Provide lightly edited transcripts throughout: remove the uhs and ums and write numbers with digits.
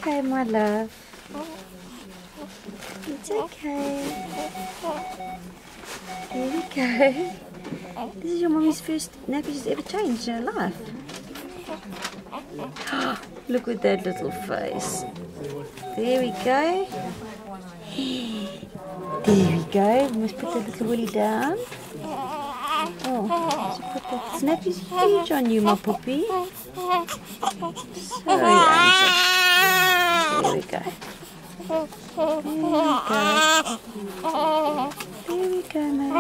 okay, my love. It's okay. There we go. This is your mummy's first nappy she's ever changed in her life. Look at that little face. There we go. There we go. We must put the little willy down. Oh, so put that snappy's huge on you, my puppy. Sorry, Angel. There we go. There we go, man.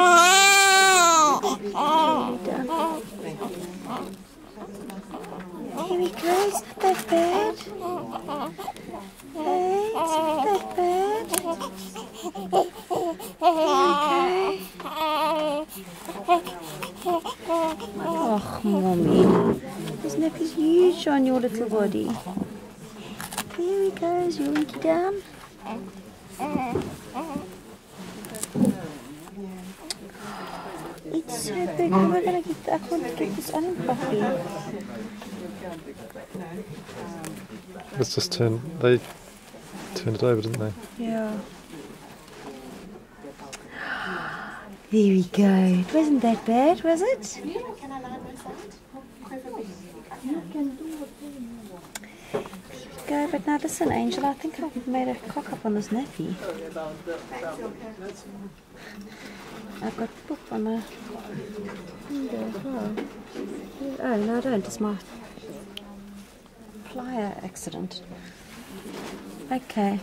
There we go, it's not that bad. Hey, it's not that bad. There we go. Oh, mommy. This nappy's huge on your little body. There he goes, your winky down. It's so big, how am I going to get that? I can't get this on properly. Let's just they turned it over, didn't they? Yeah. There we go. It wasn't that bad, was it? Go, but now listen, Angel, I think I've made a cock up on this nappy. I've got poop on my window as well. Oh, no, I don't. It's my plier accident. Okay.